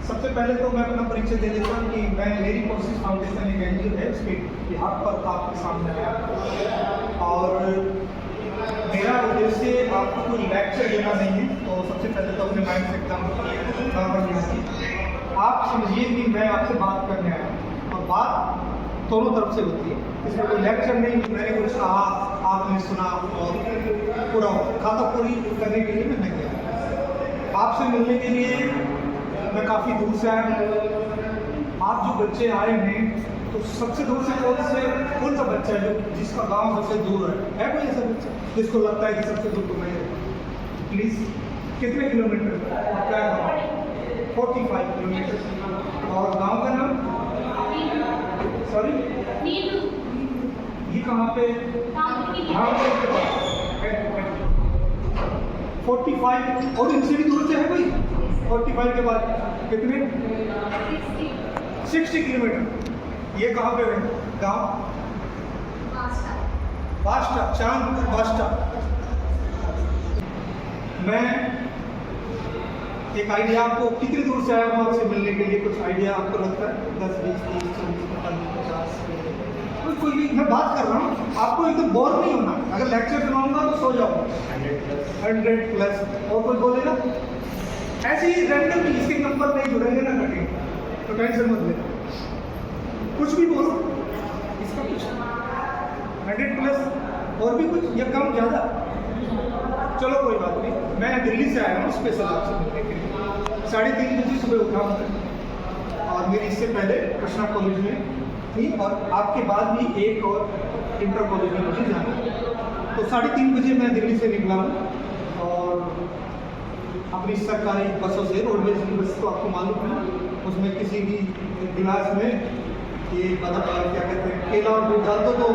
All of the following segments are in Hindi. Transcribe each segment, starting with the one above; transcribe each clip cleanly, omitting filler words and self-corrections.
सबसे पहले तो मैं अपना परिचय दे देता हूँ कि मैं मेरी कोशिश फाउंडेशन एक एनजीओ है, उसके बिहार पर आपके सामने आया और मेरा उद्देश्य आपको कोई लेक्चर देना नहीं है। तो सबसे पहले तो अपने माइंड से एकदम आप समझिए कि मैं आपसे बात करने आया हूँ और बात दोनों तरफ से होती है, इसमें कोई लेक्चर नहीं। मैंने कुछ कहा, आपने सुना और पूरा खाता पूरी करने के लिए मैं नहीं गया। आपसे मिलने के लिए मैं काफ़ी दूर से आया हूँ। आप जो बच्चे आए हैं तो सबसे दूर से कौन सा बच्चा है जो जिसका गांव सबसे दूर है कोई ऐसा बच्चा जिसको लगता है कि सबसे दूर तो मैं है? प्लीज़, कितने किलोमीटर? क्या गाँव? 45 किलोमीटर। और गांव का नाम? सॉरी, ये कहाँ पे? 45 और इनसे भी दूर से है कोई? 45 के बाद कितने? 60 किलोमीटर। ये कहाँ पे है गाँव? बास्टा, चांदपुर बास्टा। मैं एक आइडिया आपको, कितनी दूर से आया हूँ आपसे मिलने के लिए? कुछ आइडिया आपको लगता है? 10, 20, 30, 40, 45, 50? कोई भी मैं बात कर रहा हूँ, आपको एकदम बोर नहीं होना। अगर लेक्चर सुनाऊंगा तो सो जाओ। 100 प्लस। और कोई बोलेगा ऐसे ही रैंडम, इसके नंबर नहीं जुड़ेंगे ना कटेंगे, तो टेंशन मत लेना, कुछ भी बोलो। इसका कुछ 100 प्लस और भी कुछ या कम ज़्यादा, चलो कोई बात नहीं। मैं दिल्ली से आया हूँ स्पेशल आपसे मिलने के लिए। 3:30 बजे सुबह उठा हूँ और मेरी इससे पहले कृष्णा कॉलेज में थी और आपके बाद भी एक और इंटर कॉलेज में मुझे जाना। तो 3:30 बजे मैं दिल्ली से निकला हूँ और अपनी सरकारी बसों से, रोडवेज की बस तो आपको मालूम है, उसमें किसी भी गिलास में ये क्या कहते हैं केला और दूध डाल दो तो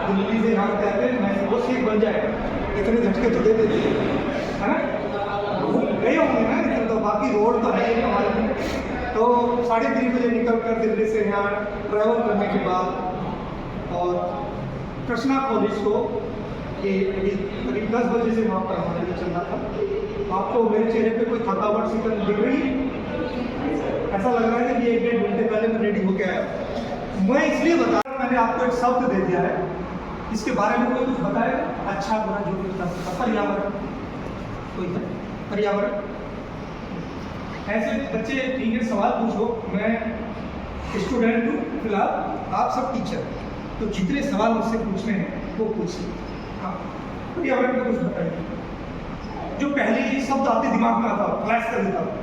दिल्ली से यहाँ कहते हैं मैं वो शेक बन जाएगा। इतने झटके तो दे देते है ना, गए होंगे ना इतने, तो बाकी रोड तो है ही हमारे में। तो 3:30 बजे निकल कर दिल्ली से यहाँ ट्रैवल करने के बाद और कृष्णा कॉलेज को ये करीब 10 बजे से वहाँ पर हमारे लिए चलना था। आपको मेरे चेहरे पे कोई थकावट सी दिख रही है? ऐसा लग रहा है कि 1-1.5 घंटे पहले मैं रेडी होके आया। मैं इसलिए बता रहा हूँ, मैंने आपको एक शब्द दे दिया है, इसके बारे में कोई कुछ बताए? अच्छा बुरा जो भी बता सकता। पर्यावरण कोई है? पर्यावरण ऐसे बच्चे ठीक है, सवाल पूछो। मैं स्टूडेंट हूँ फिलहाल, आप सब टीचर, तो जितने सवाल मुझसे पूछने हैं वो पूछिए। हाँ, पर्यावरण में कुछ बताइए जो पहले ये शब्द आते दिमाग में आता, फ्लैश कर देता हूँ।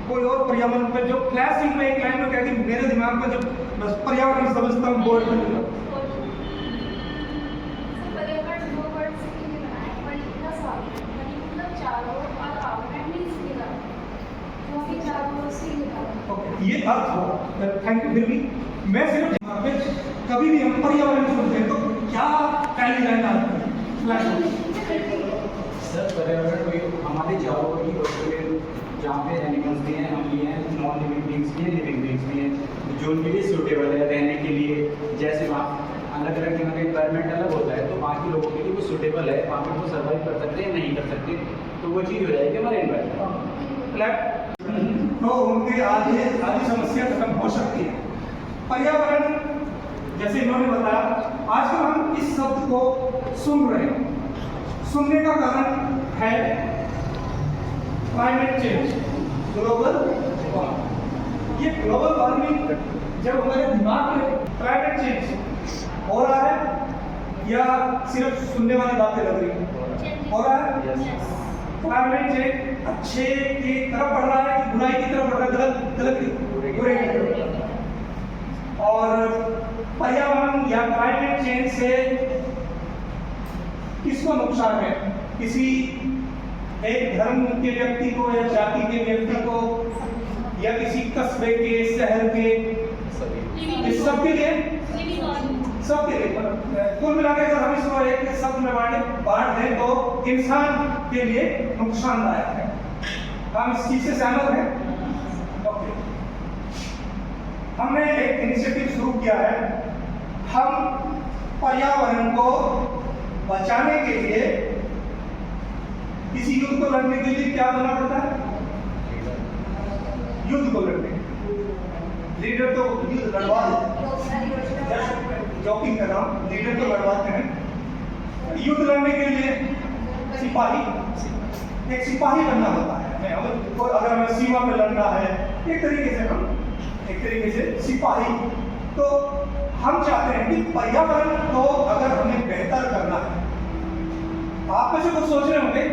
कोई और पर्यावरण पे जो क्लासिक में एक लाइन में कहती है, मेरे दिमाग में जब बस पर्यावरण समझता हूँ बोर्ड में ये अर्थ हो। Thank you. फिर भी मैं सिर्फ कभी भी हम पर्यावरण सुनते हैं तो क्या पहली लाइन आती है? सर पर्यावरण कोई हमारे चारों जहाँ पे एनिमल्स भी हैं, हम भी हैं, नॉन लिविंग बींग्स भी हैं, लिविंग बींग्स भी हैं, जो उनके लिए सूटेबल है रहने के लिए। जैसे वहाँ अलग अलग जगह का इन्वायरमेंट अलग होता है, तो वहाँ के लोगों के लिए वो सूटेबल है, वहाँ पे वो सर्वाइव कर सकते हैं, नहीं कर सकते, तो वो चीज़ हो जाएगी हमारे इन्वायरमेंट। तो उनके आधी समस्या खत्म हो सकती है। पर्यावरण जैसे इन्होंने बताया, आजकल हम इस शब्द को सुन रहे हैं। सुनने का कारण है क्लाइमेट चेंज, ग्लोबल वार्मिंग। ये ग्लोबल वार्मिंग जब हमारे दिमाग में क्लाइमेट चेंज हो रहा है या सिर्फ सुनने वाली बातें लग रही हैं? हो रहा है। क्लाइमेट चेंज अच्छे की तरफ बढ़ रहा है कि बुराई की तरफ बढ़ रहा है? गलत बुरे की तरफ। और पर्यावरण या क्लाइमेट चेंज से किसको नुकसान है? किसी एक धर्म के व्यक्ति को या जाति के व्यक्ति को या किसी कस्बे के, शहर के, इस सब के लिए सबके लिए कुल मिला के अगर हम इसको एक शब्द में बांट दें तो इंसान के लिए नुकसानदायक है। हम इस चीज से सहमत हैं? ओके। हमने एक इनिशिएटिव शुरू किया है। हम पर्यावरण को बचाने के लिए किसी युद्ध को लड़ने के लिए क्या करना पड़ता है? युद्ध को लड़ने लीडर तो युद्ध लड़वा जॉकिंग कर रहा हूं, लीडर तो लड़वाते हैं। युद्ध लड़ने के लिए एक सिपाही बनना होता है। अगर हमें सीमा पे लड़ना है एक तरीके से सिपाही, तो हम चाहते हैं कि पर्यावरण को अगर हमें बेहतर करना है, आप में से कुछ सोच रहे होंगे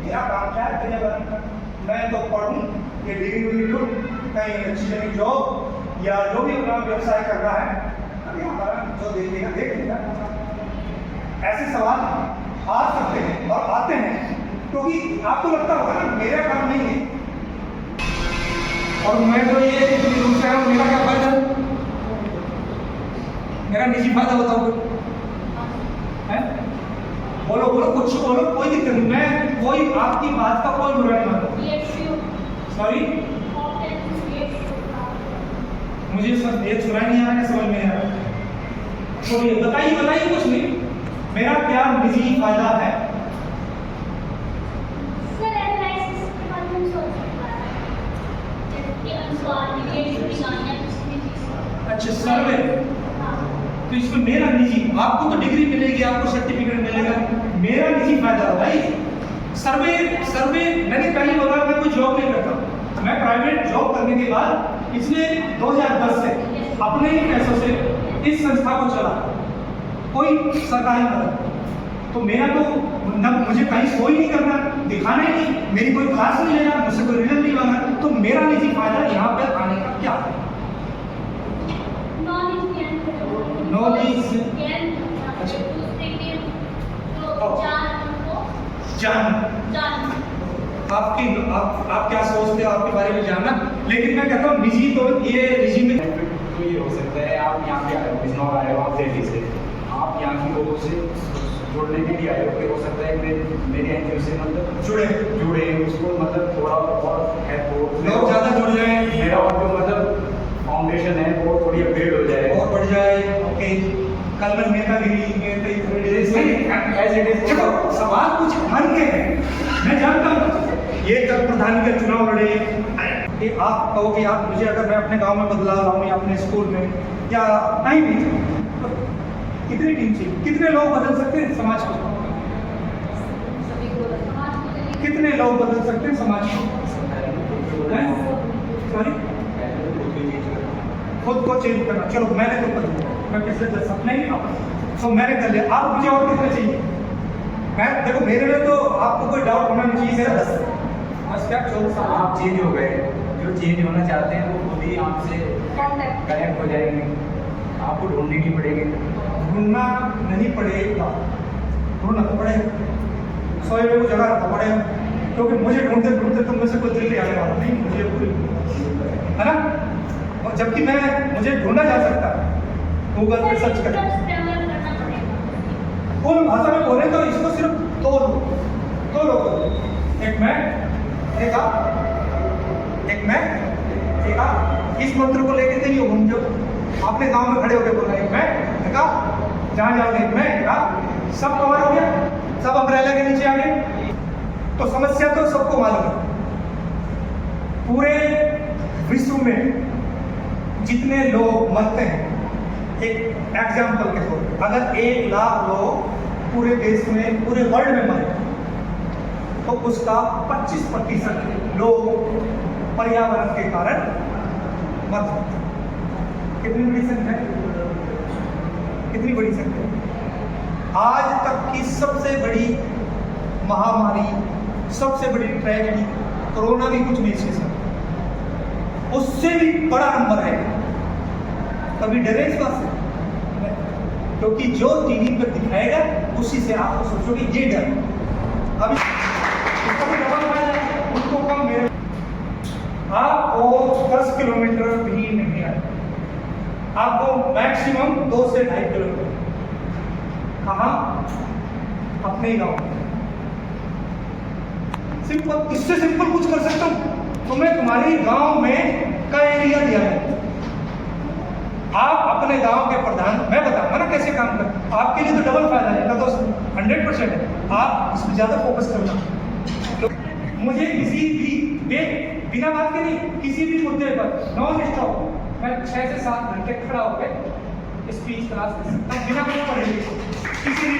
मेरा काम क्या है पर्यावरण का, मैं तो पढ़ूं, ये डिग्री लूं, कहीं अच्छी जगह जॉब या जो भी अपना व्यवसाय करना है, अभी हमारा जो देख लेगा। ऐसे सवाल आ सकते हैं और आते हैं क्योंकि आपको लगता होगा ना मेरा काम नहीं है और मैं तो ये इतनी दूर से आया हूं, मेरा क्या फायदा, मेरा निजी फायदा बताओ है? बोलो कुछ बोलो, कोई दिक्कत नहीं, मैं कोई आपकी बात का कोई बुरा नहीं मानता। सॉरी, मुझे सब ये सुना नहीं आ रहा है, समझ में आ रहा है। तो ये बताइए कुछ नहीं, मेरा क्या निजी फायदा है? अच्छा सर्वे, तो इसमें मेरा निजी, आपको तो डिग्री मिलेगी, आपको सर्टिफिकेट मिलेगा, मेरा निजी फायदा है भाई। सर्वे मैंने पहले बोला मैं कोई जॉब नहीं करता, मैं प्राइवेट जॉब करने के बाद पिछले 2010 से अपने ही पैसों से इस संस्था को चला, कोई सरकारी मदद, तो मेरा तो मुझे कहीं शो ही नहीं करना, दिखाना ही नहीं, मेरी कोई क्लास नहीं लेना, मुझसे कोई रिजल्ट नहीं मांगना, तो मेरा निजी फायदा यहाँ पर आने का क्या है? नॉलेज आप क्या सोचते हो आपके बारे में जानना, लेकिन मैं कहता हूँ निजी, तो ये निजी में तो ये हो सकता है आप यहाँ पे आए हो, बिजनौर आए हो, आप दिल्ली से, आप यहाँ की लोगों से जुड़ने के लिए आए हो, कि हो सकता है मेरे एनजीओ से मतलब जुड़े उसको मतलब थोड़ा और है, लोग ज़्यादा जुड़ जाए, मेरा और जो मतलब फाउंडेशन है वो थोड़ी अपग्रेड हो जाए और बढ़ जाए। ओके, कल मैं नेतागिरी देखो सवाल कुछ मन के हैं, मैं जानता हूँ ये कल प्रधान का चुनाव लड़े, कि आप कहो कि आप मुझे अगर मैं अपने गांव में बदलाव लाऊं या अपने स्कूल में या नहीं भी, तो कितनी टीम चाहिए, कितने लोग बदल सकते हैं समाज को, कितने लोग बदल सकते हैं समाज को? सॉरी, खुद को चेंज करना, चलो मैंने तो कर लिया, मैं पिछले 10 सपने ही मैंने कर लिया, आप मुझे और कितने चाहिए? मैं देखो मेरे में तो आपको कोई डाउट होना नहीं चाहिए, मेरा 10 बस क्या 14 आप चेंज हो गए, जो चेंज होना चाहते हैं वो खुद ही आपसे कनेक्ट हो जाएंगे, आपको ढूंढनी नहीं पड़ेगी। ढूंढना नहीं पड़ेगा, ढूंढना तो पड़ेगा, 100 रुपये को जगह रखना पड़ेगा, क्योंकि मुझे ढूंढते तुम में से कोई दिल्ली आने वाला नहीं, मुझे पूरी है ना, और जबकि मुझे ढूंढा जा सकता है, गूगल पे सर्च करें, उन भाषा में बोले तो इसको सिर्फ दो लोग, एक मैं एक आप, इस मंत्र को लेके नहीं घूम जो अपने गांव में खड़े होकर बोला, एक मैं एक आप, जहाँ जाओगे एक मैं एक आप, सब कवर हो गया, सब अम्ब्रेला के नीचे आ गए। तो समस्या तो सबको मालूम है, पूरे विश्व में जितने लोग मरते हैं, एक एग्जाम्पल के तौर पर अगर 1 लाख लोग पूरे देश में पूरे वर्ल्ड में मरे तो उसका 25% लोग पर्यावरण के कारण मर सकते हैं। कितनी बड़ी संख्या है, कितनी बड़ी संख्या। आज तक की सबसे बड़ी महामारी, सबसे बड़ी ट्रेजेडी कोरोना भी कुछ नहीं इसके साथ, उससे भी बड़ा नंबर है। कभी डरे इस बात से? क्योंकि जो टीवी पर दिखाएगा उसी से आप सोचोगे ये डर, अभी उसको भी डबल है, उनको कम मेरे, आपको 10 किलोमीटर भी नहीं आए, आपको मैक्सिमम 2 से 2.5 किलोमीटर कहाँ? अपने ही गाँव में। सिंपल, इससे सिंपल कुछ कर सकता हूँ? तुम्हें तुम्हारे गांव में का एरिया दिया है, आप अपने गांव के प्रधान, मैं बताऊंगा ना कैसे काम कर, आपके लिए तो डबल फायदा है, इतना तो 100% है, आप इस पर ज्यादा फोकस करना। तो मुझे किसी भी बिना बात के नहीं, किसी भी मुद्दे पर नॉन स्टॉप मैं 6 से 7 घंटे खड़ा होकर स्पीच क्लास दे सकता हूँ बिना कुछ पढ़े, किसी भी